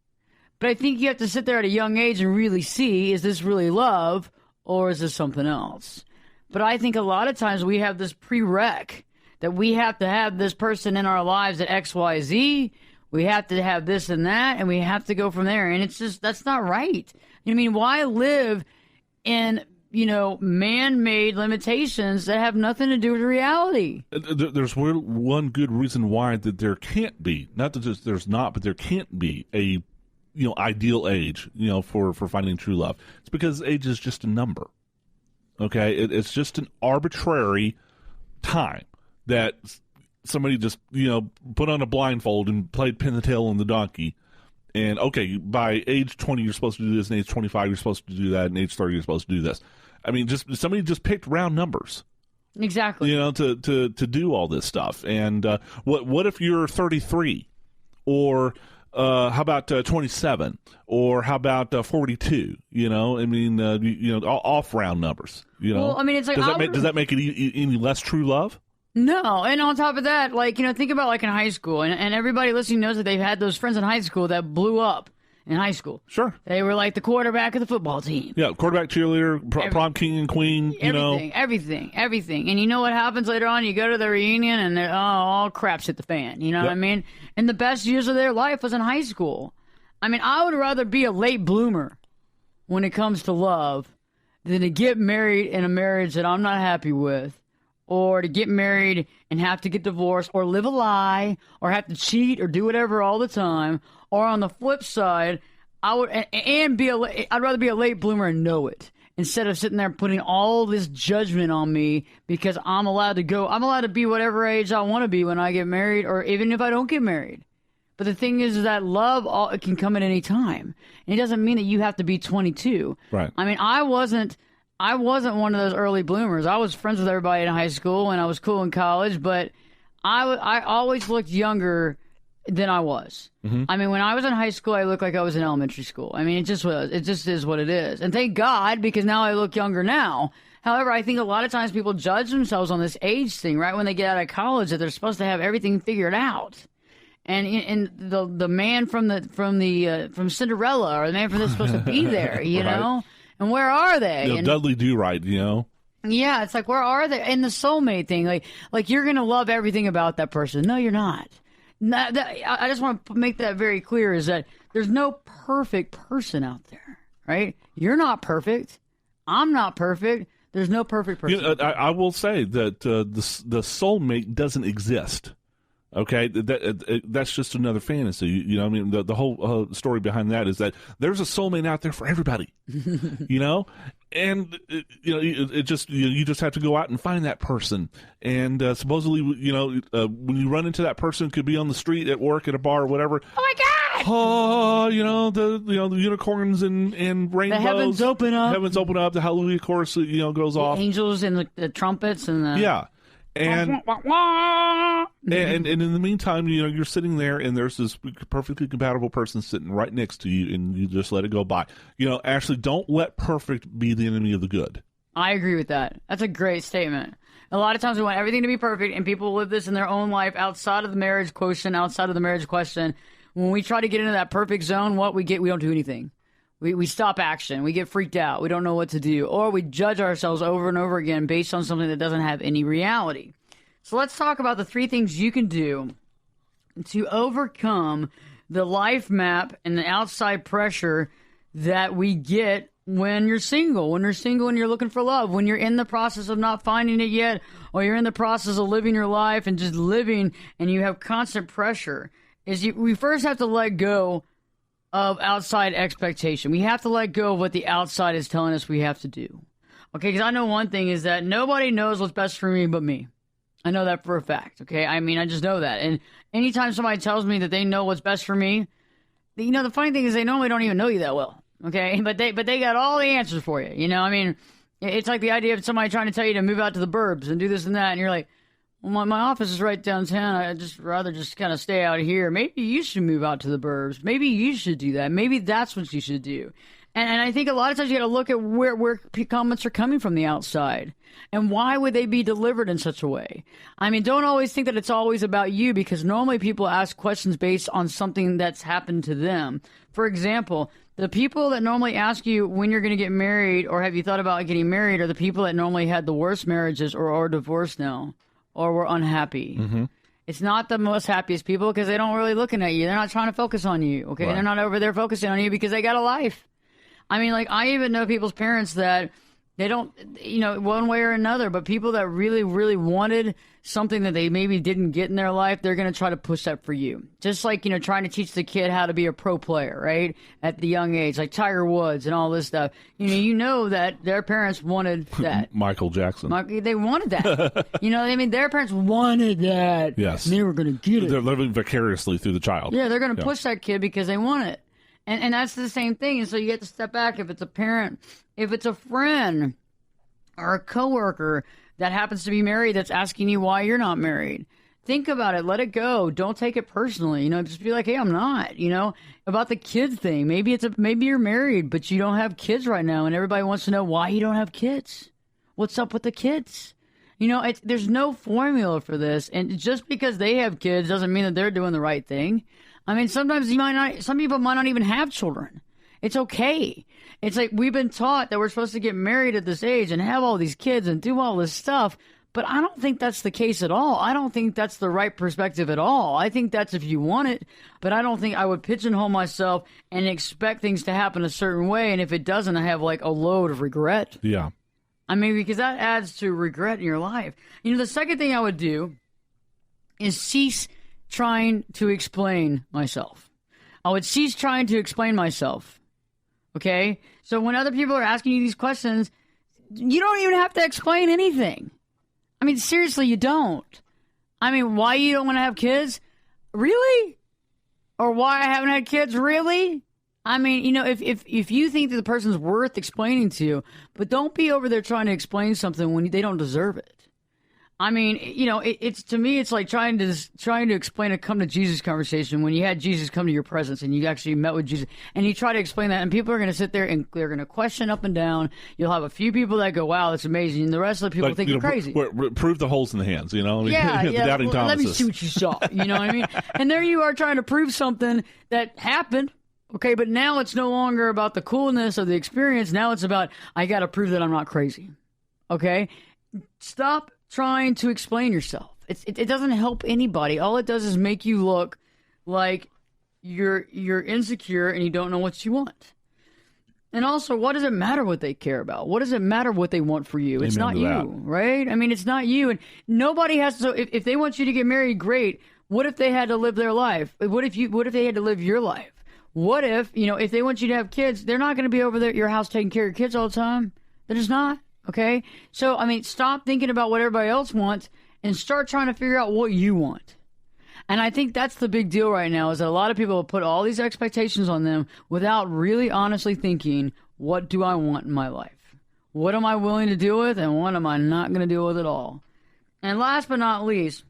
But I think you have to sit there at a young age and really see, is this really love or is this something else? But I think a lot of times we have this prereq that we have to have this person in our lives at XYZ. We have to have this and that, and we have to go from there. And it's just, that's not right. I mean, why live in, man-made limitations that have nothing to do with reality? There's one good reason why that there can't be, not that there's not, but there can't be a, ideal age, for finding true love. It's because age is just a number. Okay? It's just an arbitrary time that somebody just, put on a blindfold and played pin the tail on the donkey. And, okay, by age 20, you're supposed to do this, and age 25, you're supposed to do that, and age 30, you're supposed to do this. I mean, somebody just picked round numbers. Exactly. To do all this stuff. And what if you're 33? Or how about 27? Or how about 42? Off round numbers. Well, I mean, it's like, does that make it any less true love? No, and on top of that, think about in high school, and everybody listening knows that they've had those friends in high school that blew up, in high school. Sure. They were like the quarterback of the football team. Yeah, quarterback, cheerleader, prom king and queen, Everything. And you know what happens later on? You go to the reunion and all crap's hit the fan. You know what I mean? And the best years of their life was in high school. I mean, I would rather be a late bloomer when it comes to love than to get married in a marriage that I'm not happy with, or to get married and have to get divorced, or live a lie, or have to cheat, or do whatever all the time. Or on the flip side, I'd rather be a late bloomer and know it, instead of sitting there putting all this judgment on me because I'm allowed to be whatever age I want to be when I get married, or even if I don't get married. But the thing is that love can come at any time. And it doesn't mean that you have to be 22. Right. I mean, I wasn't one of those early bloomers. I was friends with everybody in high school, and I was cool in college, but I always looked younger than I was. Mm-hmm. I mean, when I was in high school, I looked like I was in elementary school. I mean, it just is what it is. And thank God, because now I look younger now. However, I think a lot of times people judge themselves on this age thing, right when they get out of college, that they're supposed to have everything figured out. And the man from Cinderella, or the man from this, supposed to be there, you right. know? And where are they? Dudley Do-Right, you know? Yeah, it's like, where are they? And the soulmate thing, like you're going to love everything about that person. No, you're not. I just want to make that very clear, is that there's no perfect person out there, right? You're not perfect. I'm not perfect. There's no perfect person. You know, I will say that the soulmate doesn't exist. Okay, that's just another fantasy. You know, I mean, the whole story behind that is that there's a soulmate out there for everybody. You know, and you just have to go out and find that person. And supposedly, when you run into that person, it could be on the street, at work, at a bar, or whatever. Oh my God! Oh, the unicorns and rainbows. The heavens open up. The Hallelujah chorus, goes off. The angels and the trumpets and the And in the meantime, you're sitting there, and there's this perfectly compatible person sitting right next to you, and you just let it go by. Ashley, don't let perfect be the enemy of the good. I agree with that. That's a great statement. A lot of times we want everything to be perfect, and people live this in their own life outside of the marriage quotient, outside of the marriage question. When we try to get into that perfect zone, we don't do anything. We stop action. We get freaked out. We don't know what to do. Or we judge ourselves over and over again based on something that doesn't have any reality. So let's talk about the 3 things you can do to overcome the life map and the outside pressure that we get when you're single. When you're single and you're looking for love. When you're in the process of not finding it yet. Or you're in the process of living your life and just living, and you have constant pressure. We first have to let go of outside expectation. We have to let go of what the outside is telling us we have to do. Okay, because I know one thing is that nobody knows what's best for me but me. I know that for a fact, okay? I mean, I just know that. And anytime somebody tells me that they know what's best for me, the funny thing is they normally don't even know you that well, okay? But they got all the answers for you, I mean, it's like the idea of somebody trying to tell you to move out to the burbs and do this and that, and you're like, well, my office is right downtown. I'd just rather kind of stay out here. Maybe you should move out to the burbs. Maybe you should do that. Maybe that's what you should do. And I think a lot of times you got to look at where comments are coming from the outside. And why would they be delivered in such a way? I mean, don't always think that it's always about you, because normally people ask questions based on something that's happened to them. For example, the people that normally ask you when you're going to get married, or have you thought about getting married, are the people that normally had the worst marriages or are divorced now. Or we're unhappy. Mm-hmm. It's not the most happiest people, because they don't really looking at you. They're not trying to focus on you, okay? Right. They're not over there focusing on you because they got a life. I mean, I even know people's parents that they don't, one way or another, but people that really, really wanted something that they maybe didn't get in their life, they're going to try to push that for you. Just like, trying to teach the kid how to be a pro player, right? At the young age, like Tiger Woods and all this stuff. You know that their parents wanted that. Michael Jackson. They wanted that. Their parents wanted that. Yes. And they were going to get it. They're living vicariously through the child. Yeah, they're going to push that kid because they want it. And that's the same thing. And so you get to step back. If it's a parent, if it's a friend or a coworker that happens to be married that's asking you why you're not married, think about it. Let it go. Don't take it personally. Just be like, hey, I'm not. About the kid thing. Maybe you're married, but you don't have kids right now, and everybody wants to know why you don't have kids. What's up with the kids? There's no formula for this, and just because they have kids doesn't mean that they're doing the right thing. I mean, sometimes some people might not even have children. It's okay. It's like we've been taught that we're supposed to get married at this age and have all these kids and do all this stuff. But I don't think that's the case at all. I don't think that's the right perspective at all. I think that's if you want it, but I don't think I would pigeonhole myself and expect things to happen a certain way. And if it doesn't, I have like a load of regret. Yeah. I mean, because that adds to regret in your life. You know, the second thing I would do is cease trying to explain myself. I would cease trying to explain myself. Okay? So when other people are asking you these questions, you don't even have to explain anything. I mean, seriously, you don't. I mean, why you don't want to have kids? Really? Or why I haven't had kids? Really? I mean, you know, if you think that the person's worth explaining to you, but don't be over there trying to explain something when they don't deserve it. I mean, you know, it's to me, it's like trying to explain a come to Jesus conversation when you had Jesus come to your presence and you actually met with Jesus and you try to explain that and people are going to sit there and they're going to question up and down. You'll have a few people that go, wow, that's amazing. And the rest of the people think you're crazy. Prove the holes in the hands, you know? Yeah, the doubting Thomases. Let me see what you saw. You know what I mean? And there you are trying to prove something that happened. Okay, but now it's no longer about the coolness of the experience. Now it's about, I got to prove that I'm not crazy. Okay? Stop trying to explain yourself. It doesn't help anybody. All it does is make you look like you're insecure and you don't know what you want. And also, what does it matter what they care about? What does it matter what they want for you? It's not you, right? I mean, it's not you. And nobody has to. So if they want you to get married, great. What if they had to live their life? What if they had to live your life? What if, you know, if they want you to have kids, they're not going to be over there at your house taking care of your kids all the time. They're just not. Okay? So, I mean, stop thinking about what everybody else wants and start trying to figure out what you want. And I think that's the big deal right now is that a lot of people put all these expectations on them without really honestly thinking, what do I want in my life? What am I willing to deal with and what am I not going to deal with at all? And last but not least,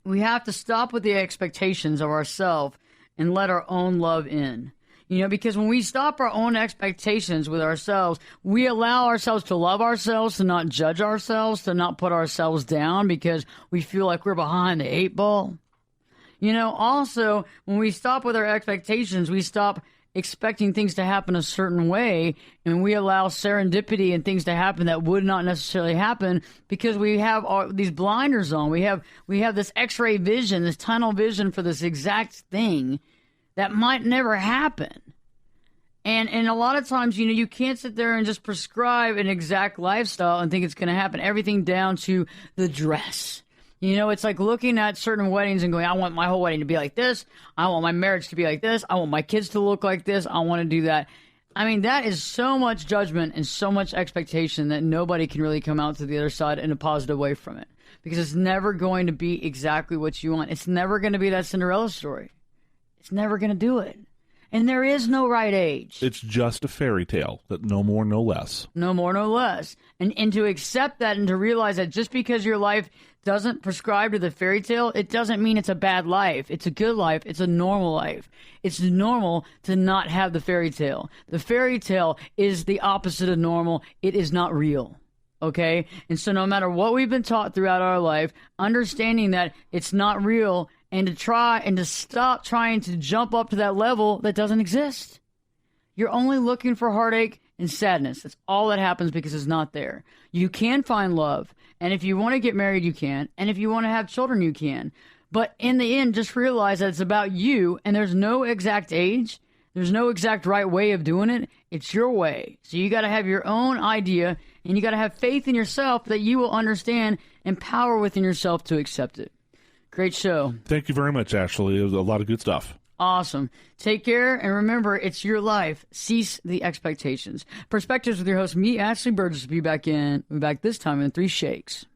we have to stop with the expectations of ourselves and let our own love in. You know, because when we stop our own expectations with ourselves, we allow ourselves to love ourselves, to not judge ourselves, to not put ourselves down because we feel like we're behind the 8 ball. You know, also, when we stop with our expectations, we stop expecting things to happen a certain way, and we allow serendipity and things to happen that would not necessarily happen because we have these blinders on. We have this X-ray vision, this tunnel vision for this exact thing that might never happen. And a lot of times, you know, you can't sit there and just prescribe an exact lifestyle and think it's going to happen. Everything down to the dress. You know, it's like looking at certain weddings and going, I want my whole wedding to be like this. I want my marriage to be like this. I want my kids to look like this. I want to do that. I mean, that is so much judgment and so much expectation that nobody can really come out to the other side in a positive way from it. Because it's never going to be exactly what you want. It's never going to be that Cinderella story. It's never going to do it. And there is no right age. It's just a fairy tale, that no more, no less. No more, no less. And to accept that and to realize that just because your life doesn't prescribe to the fairy tale, it doesn't mean it's a bad life. It's a good life. It's a normal life. It's normal to not have the fairy tale. The fairy tale is the opposite of normal. It is not real. Okay? And so no matter what we've been taught throughout our life, understanding that it's not real and to try and to stop trying to jump up to that level that doesn't exist. You're only looking for heartache and sadness. That's all that happens because it's not there. You can find love. And if you want to get married, you can. And if you want to have children, you can. But in the end, just realize that it's about you and there's no exact age. There's no exact right way of doing it. It's your way. So you got to have your own idea and you got to have faith in yourself that you will understand and power within yourself to accept it. Great show. Thank you very much, Ashley. It was a lot of good stuff. Awesome. Take care, and remember, it's your life. Cease the expectations. Perspectives with your host, me, Ashley Burgess, will be back this time in 3 shakes.